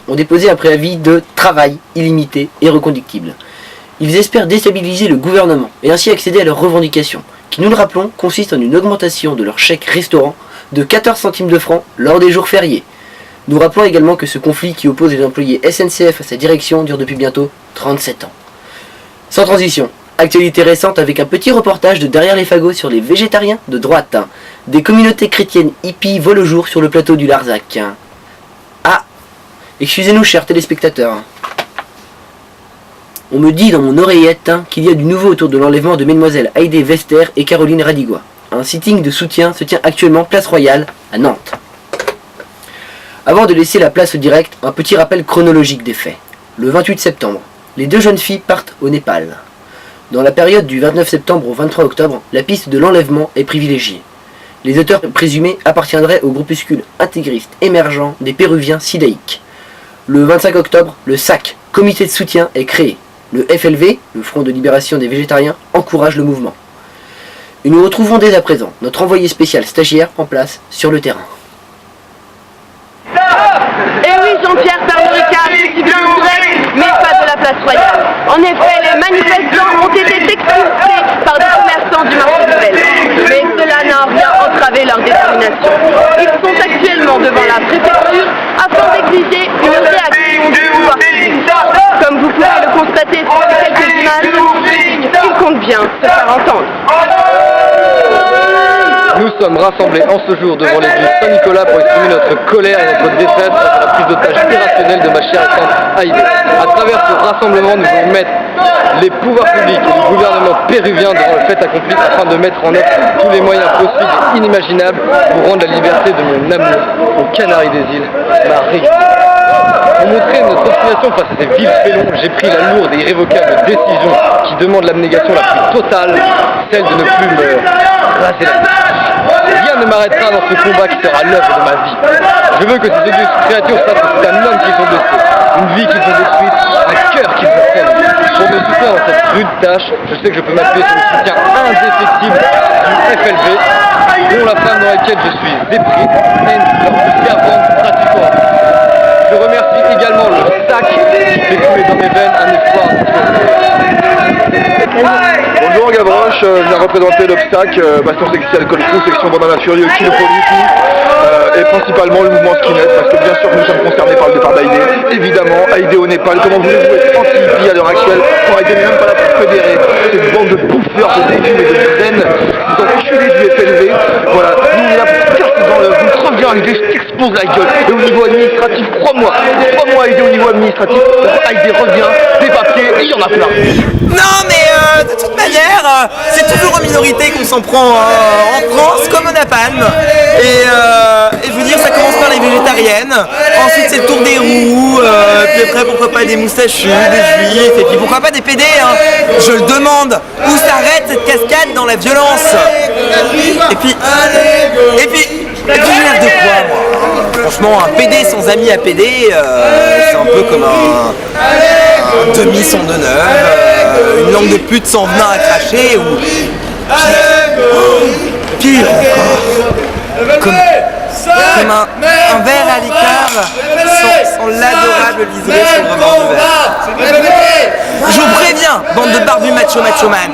ont déposé un préavis de travail illimité et reconductible. Ils espèrent déstabiliser le gouvernement et ainsi accéder à leurs revendications, qui, nous le rappelons, consistent en une augmentation de leur chèque restaurant de 14 centimes de francs lors des jours fériés. Nous rappelons également que ce conflit qui oppose les employés SNCF à sa direction dure depuis bientôt 37 ans. Sans transition, actualité récente avec un petit reportage de Derrière les fagots sur les végétariens de droite. Des communautés chrétiennes hippies volent au jour sur le plateau du Larzac. Ah, excusez-nous chers téléspectateurs. On me dit dans mon oreillette qu'il y a du nouveau autour de l'enlèvement de mesdemoiselles Heidi Vester et Caroline Radigois. Un sitting de soutien se tient actuellement place Royale à Nantes. Avant de laisser la place au direct, un petit rappel chronologique des faits. Le 28 septembre, les deux jeunes filles partent au Népal. Dans la période du 29 septembre au 23 octobre, la piste de l'enlèvement est privilégiée. Les auteurs présumés appartiendraient au groupuscule intégriste émergent des Péruviens sidaïques. Le 25 octobre, le SAC, comité de soutien, est créé. Le FLV, le Front de Libération des Végétariens, encourage le mouvement. Et nous retrouvons dès à présent notre envoyé spécial stagiaire en place sur le terrain. Et oui, Jean-Pierre Pernod-Ricard, je suis bien en direct, mais pas de la place Royale. En effet, les manifestants ont été expulsés par des commerçants du marché nouvelle. Mais cela n'a rien entravé leur détermination. Ils sont actuellement devant la préfecture afin d'exiger une réaction du pouvoir public. Comme vous pouvez le constater sur ces quelques images, ils comptent bien se faire entendre. Nous sommes rassemblés en ce jour devant l'église Saint-Nicolas pour exprimer notre colère et notre détresse face à la prise d'otage irrationnelle de ma chère et sainte Heidi. À travers ce rassemblement, nous voulons mettre les pouvoirs publics et le gouvernement péruvien devant le fait accompli afin de mettre en œuvre tous les moyens possibles et inimaginables pour rendre la liberté de mon amour aux Canaries des îles, Marie. Pour montrer notre obstination face à ces vils félons, j'ai pris la lourde et irrévocable décision qui demande l'abnégation la plus totale, celle de ne plus me raser la tête. Rien ne m'arrêtera dans ce combat qui sera l'œuvre de ma vie. Je veux que ces odieuses créatures sachent que c'est un homme qu'ils ont blessé, une vie qu'ils ont détruite, un cœur qu'ils ont fait. Pour me soutenir dans cette rude tâche, je sais que je peux m'appuyer sur le soutien indéfectible du FLV, dont la femme dans laquelle je suis épris est leur plus fervente pratiquante. Je remercie également le SAC qui fait couler dans mes veines un espoir. Bonjour Gavroche, je viens représenter l'obstacle, Bastion Sexuel Colcou, section Bandana Furieux, Kilo Police, et principalement le mouvement Skinhead, parce que bien sûr nous sommes concernés par le départ d'Heidi. Évidemment, Heidi au Népal, comment voulez-vous être anti-hippie à l'heure actuelle quand Heidi n'est même pas là pour fédérer cette bande de bouffeurs, de dégueux et de graines, des enculés du FLV. Voilà, nous on est là pour casser dans l'œuvre, vous reviens Heidi, je t'expose la gueule. Et au niveau administratif, crois-moi Heidi au niveau administratif, Heidi revient, des papiers, et il y en a plein. Non mais de toute manière, c'est toujours aux minorités qu'on s'en prend en France comme au napalm. Et je veux dire, ça commence par les végétariennes, ensuite c'est le tour des roues, puis après pourquoi pas des moustachus, des juifs, et puis pourquoi pas des PD, hein. Je le demande, où s'arrête cette cascade dans la violence? Et puis je veux dire de quoi moi? Franchement, un PD sans ami à PD, c'est un peu comme un demi sans honneur, une langue de pute sans venin à cracher, ou pire encore, comme un verre à l'écart sans l'adorable liseré sur le rebord du verre. Je vous préviens, bande de barbus macho man,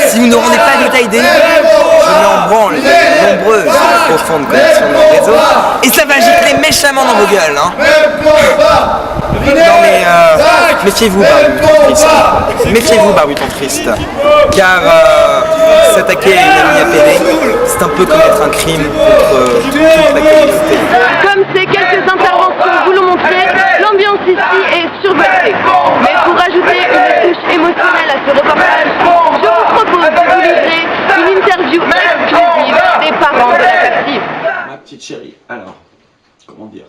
si vous ne rendez pas de taille idée, je mets en branle les nombreuses profondes connexions de nos réseaux, et ça va gicler méchamment dans vos gueules, hein. Non mais méfiez-vous barbuton triste, car s'attaquer à une amie à PD, c'est un peu commettre un crime contre toute la communauté. Comme ces quelques interventions vous l'ont montré, l'ambiance ici est survoltée. Mais pour ajouter une touche émotionnelle à ce reportage, je vous propose de vous livrer une interview exclusive des parents de la captive. Ma petite chérie, alors, comment dire,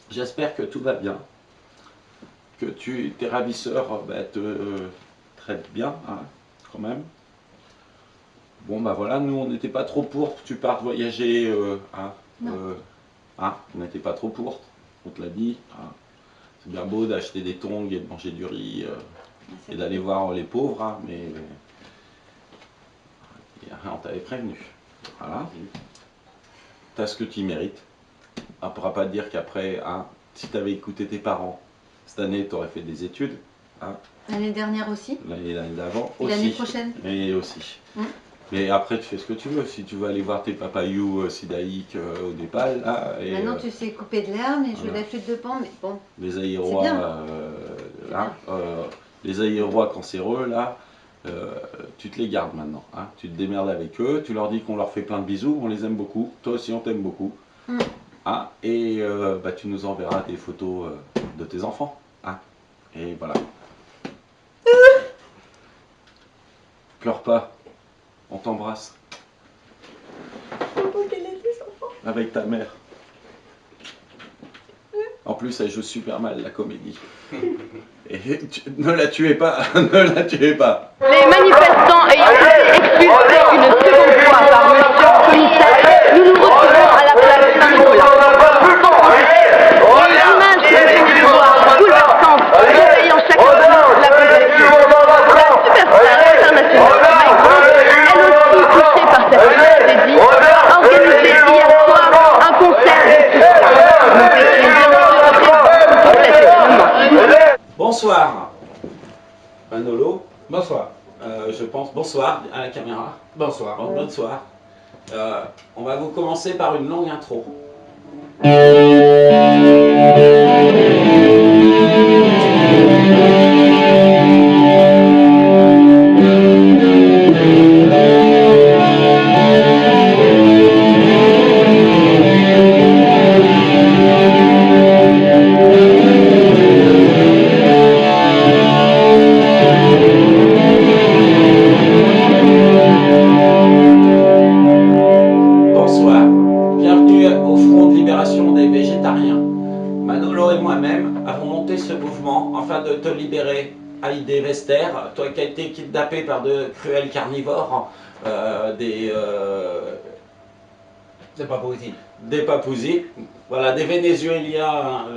j'espère que tout va bien, que tes ravisseurs te traitent bien, hein, quand même. Bon bah voilà, nous on n'était pas trop pour que tu partes voyager, on n'était pas trop pour, on te l'a dit. Hein. C'est bien beau d'acheter des tongs et de manger du riz et d'aller voir les pauvres, hein, mais on t'avait prévenu. Voilà. T'as ce que tu mérites. On ne pourra pas te dire qu'après, hein, si tu avais écouté tes parents, cette année, tu aurais fait des études. Hein. L'année dernière aussi. L'année d'avant Et aussi. l'année prochaine. Et aussi. Mais après, tu fais ce que tu veux. Si tu veux aller voir tes papayous sidaïques au Népal, là, et, Maintenant, tu sais couper de l'herbe et jouer de voilà. la flûte de pan, mais bon. les aérois, bien. là, les aérois cancéreux, là, tu te les gardes maintenant. Hein. Tu te démerdes avec eux, tu leur dis qu'on leur fait plein de bisous, on les aime beaucoup. Toi aussi, on t'aime beaucoup. Hein. Et bah, tu nous enverras des photos de tes enfants. Hein. Et voilà. Pleure pas. On t'embrasse. Avec ta mère. En plus, elle joue super mal la comédie. Et ne la tuez pas, ne la tuez pas. Les manifestants ayant été expulsés une seconde fois par monsieur le commissaire, nous nous retrouvons à la place Saint-Nicolas. Les images de ce pouvoir bouleversante réveillant chacun de nous la compassion. La superstar internationale Mike Brown, elle aussi touchée par cette tragédie, organisé hier soir un concert de soutien. Nous étions bien sûr présents pour cet événement. Bonsoir. Manolo. Bonsoir. Je pense. Bonsoir à la caméra. Bonsoir. Bonsoir. On va vous commencer par une longue intro. Bonsoir, bienvenue au Front de Libération des Végétariens. Manolo et moi-même avons monté ce mouvement afin de te libérer, Haïdé Vester, toi qui as été kidnappé par de cruels carnivores, des papouilles. Des papousis, voilà, des Vénézuéliens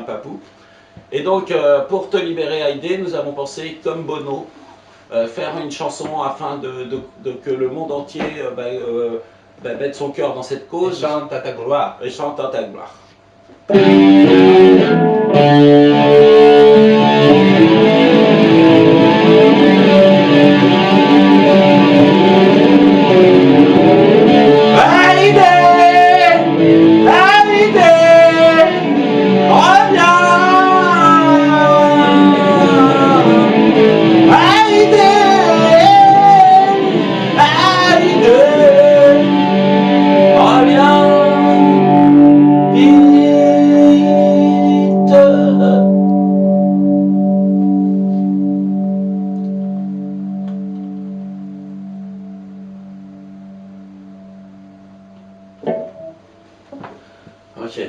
papous. Et donc, pour te libérer, Haïdé, nous avons pensé, comme Bono, faire une chanson afin que le monde entier mette son cœur dans cette cause. Et chante à ta gloire. Et chante à ta gloire. Ok,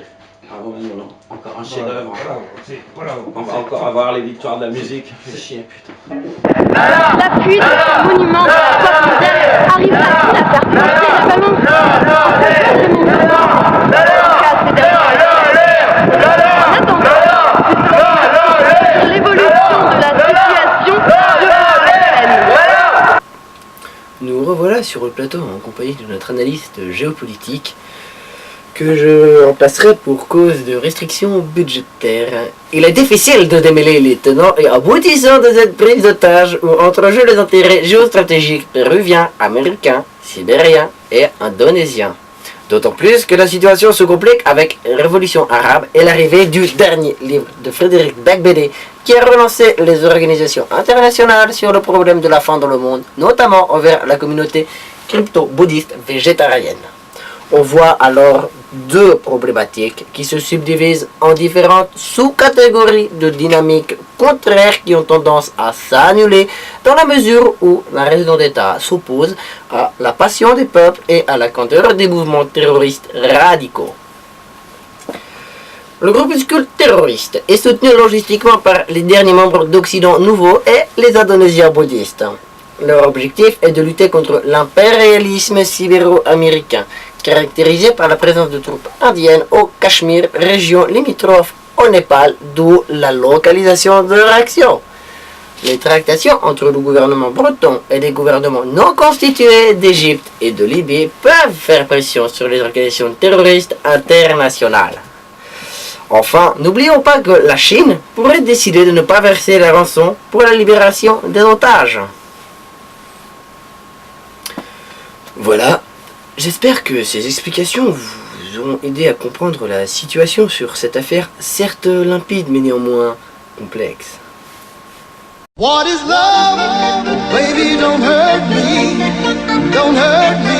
bravo Manolo, encore un chef-d'œuvre. On va encore avoir les victoires de la musique. Fais chier, putain. L'appui de ce monument de la pop mondiale arrivera-t-il à faire pencher la balance? En attendant, l'évolution de la situation de Nous revoilà sur le plateau en compagnie de notre analyste géopolitique que je remplacerai pour cause de restrictions budgétaires. Il est difficile de démêler les tenants et aboutissants de cette prise d'otage où entrent en jeu les intérêts géostratégiques péruviens, américains, sibériens et indonésiens. D'autant plus que la situation se complique avec Révolution arabe et l'arrivée du dernier livre de Frédéric Beigbeder qui a relancé les organisations internationales sur le problème de la faim dans le monde, notamment envers la communauté crypto-bouddhiste végétarienne. On voit alors deux problématiques qui se subdivisent en différentes sous-catégories de dynamiques contraires qui ont tendance à s'annuler dans la mesure où la raison d'État s'oppose à la passion des peuples et à la candeur des mouvements terroristes radicaux. Le groupuscule terroriste est soutenu logistiquement par les derniers membres d'Occident Nouveau et les Indonésiens bouddhistes. Leur objectif est de lutter contre l'impérialisme sibéro-américain, caractérisé par la présence de troupes indiennes au Cachemire, région limitrophe au Népal, d'où la localisation de leur action. Les tractations entre le gouvernement breton et les gouvernements non constitués d'Égypte et de Libye peuvent faire pression sur les organisations terroristes internationales. Enfin, n'oublions pas que la Chine pourrait décider de ne pas verser la rançon pour la libération des otages. Voilà, j'espère que ces explications vous auront aidé à comprendre la situation sur cette affaire, certes limpide mais néanmoins complexe. What is love? Baby, don't hurt me